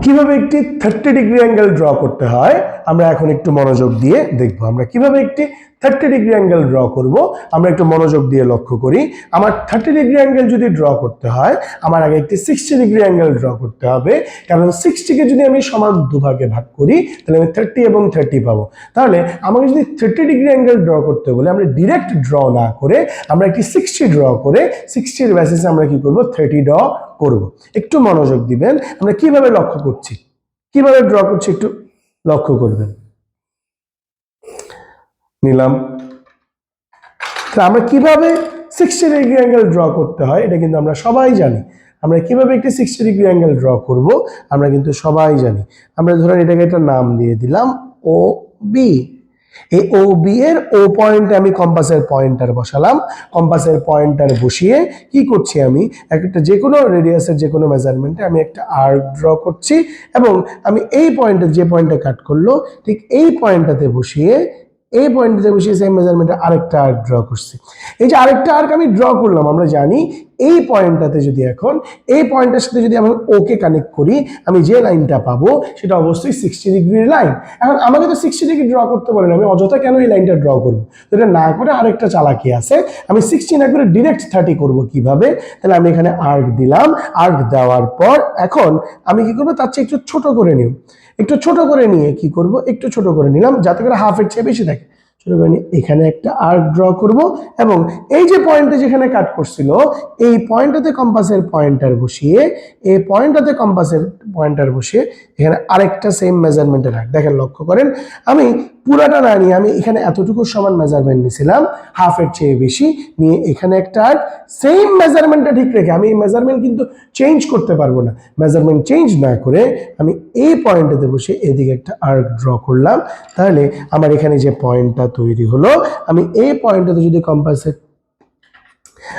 কিভাবে একটি 30 degree angle draw করতে হয় আমরা এখন একটু মনোযোগ দিয়ে দেখব। আমরা কিভাবে একটি 30 ডিগ্রি অ্যাঙ্গেল ড্র করব আমরা একটু মনোযোগ দিয়ে লক্ষ্য করি। আমার 30 ডিগ্রি অ্যাঙ্গেল যদি ড্র করতে হয় আমার আগে একটি 60 ডিগ্রি অ্যাঙ্গেল ড্র করতে হবে, কারণ 60 কে যদি আমি সমান দুভাগে ভাগ করি তাহলে আমি 30 এবং 30 পাবো। তাহলে আমাকে যদি 30 ডিগ্রি অ্যাঙ্গেল ড্র করতে বলে আমরা ডিরেক্ট ড্র না করে আমরা একটি 60 ড্র করে 60 এর বেসিসে আমরা কি করব 30 ড্র করব। একটু মনোযোগ দিবেন, আমরা কিভাবে লক্ষ্য করছি, কিভাবে ড্র করছি একটু লক্ষ্য করবেন। নিলাম, আমরা কিভাবে 60 ডিগ্রি অ্যাঙ্গেল ড্র করতে হয় এটা কিন্তু আমরা সবাই জানি। আমরা কিভাবে একটি 60 ডিগ্রি অ্যাঙ্গেল ড্র করব আমরা কিন্তু সবাই জানি। আমরা ধরেন এটাকে একটা নাম দিয়ে দিলাম ও বি। এই ও বি এর ও পয়েন্টে আমি কম্পাসের পয়েন্টার বসালাম। কম্পাসের পয়েন্টার বসিয়ে কি করছি, আমি একটা যে কোনো রেডিয়াসের যে কোনো মেজারমেন্টে আমি একটা আর্ক ড্র করছি এবং আমি এই পয়েন্টে যে পয়েন্টে কাট করলো ঠিক এই পয়েন্টটাতে বসিয়ে এই পয়েন্টটাতে বসিয়ে সেম মেজারমেন্টে আরেকটা আর্ক ড্র করছি। এই যে আরেকটা আর্ক আমি ড্র করলাম, আমরা জানি এই পয়েন্টটাতে যদি এখন এই পয়েন্টের সাথে যদি আমি ওকে কানেক্ট করি আমি যে লাইনটা পাবো সেটা অবশ্যই 60 ডিগ্রির লাইন। এখন আমাকে তো 60 ডিগ্রি ড্র করতে বলেন, আমি অযথা কেন এই লাইনটা ড্র করবো? এটা না করে আরেকটা চালাকি আছে, আমি 60 না করে ডিরেক্ট 30 করব। কিভাবে? তাহলে আমি এখানে আর্ক দিলাম, আর্ক দেওয়ার পর এখন আমি কি করবো তার চেয়ে একটু ছোট করে নিব। একটু ছোট করে নিয়ে কি করব, একটু ছোট করে নিলাম যাতে করে হাফের চেয়ে বেশি থাকে। ছোট করে নিয়ে এখানে একটা আর্ক ড্র করব এবং এই যে পয়েন্টে যেখানে কাট করছিল এই পয়েন্টটাতে কম্পাসের পয়েন্টার বসিয়ে এই পয়েন্টটাতে কম্পাসের পয়েন্টার বসিয়ে এখানে আরেকটা সেম মেজারমেন্টের আর্ক। দেখেন লক্ষ্য করেন, আমি পুরাটা না নিয়ে আমি এখানে এতটুকু সমান মেজারমেন্ট নিয়েছিলাম, হাফের চেয়ে বেশি নিয়ে এখানে একটা আর্ক সেম মেজারমেন্টটা ঠিক রেখে, আমি এই মেজারমেন্ট কিন্তু চেঞ্জ করতে পারবো না। মেজারমেন্ট চেঞ্জ না করে আমি এই পয়েন্টটাতে বসে এদিকে একটা আর্ক ড্র করলাম। তাহলে আমার এখানে যে পয়েন্টটা তৈরি হলো, আমি এই পয়েন্টটাতে যদি কম্পাসের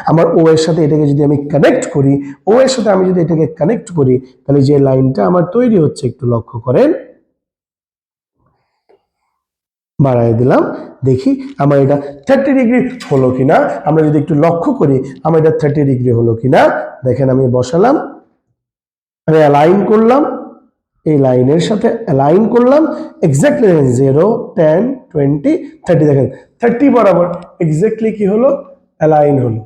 আমার ও এর সাথে এটাকে যদি আমি কানেক্ট করি, ও এর সাথে আমি যদি এটাকে কানেক্ট করি তাহলে যে লাইনটা আমার তৈরি হচ্ছে একটু লক্ষ্য করেন, বাড়াই দিলাম, দেখি আমার এটা 30 ডিগ্রি হলো কিনা। আমরা যদি একটু লক্ষ্য করি আমার এটা 30 ডিগ্রি হলো কিনা। দেখেন আমি বসালাম, আমি অ্যালাইন করলাম, এই লাইনের সাথে অ্যালাইন করলাম এক্স্যাক্টলি 0, 10, 20, 30। দেখেন 30 বরাবর এক্স্যাক্টলি কি হলো, অ্যালাইন হলো।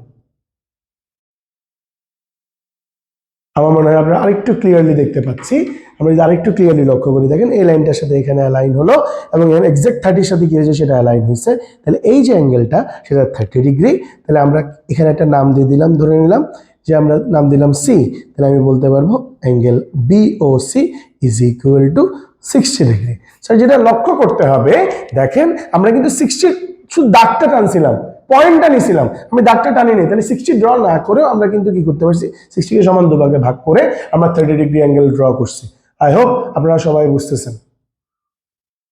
আমার মনে হয় আপনারা আরেকটু ক্লিয়ারলি দেখতে পাচ্ছি। আমরা যদি আরেকটু ক্লিয়ারলি লক্ষ্য করি দেখেন এই লাইনটার সাথে এখানে অ্যালাইন হলো এবং এখানে এক্সাক্ট 30 সাথে কি হয়েছে সেটা অ্যালাইন হয়েছে। তাহলে এই যে অ্যাঙ্গেলটা সেটা 30 ডিগ্রি। তাহলে আমরা এখানে একটা নাম দিয়ে দিলাম, ধরে নিলাম যে আমরা নাম দিলাম সি। তাহলে আমি বলতে পারবো angle BOC is equal to 60 degree. Sir যেটা লক্ষ্য করতে হবে দেখেন আমরা কিন্তু 60 শুধু দাগটা টানছিলাম, পয়েন্টটা নিছিলাম, আমি দাগটা টানিনি। তাহলে 60 ড্র না করেও আমরা কিন্তু কি করতে পারছি 60 কে সমান দুভাগে ভাগ করে আমরা 30 ডিগ্রি অ্যাঙ্গেল ড্র করছি। আই হোপ আপনারা সবাই বুঝতেছেন।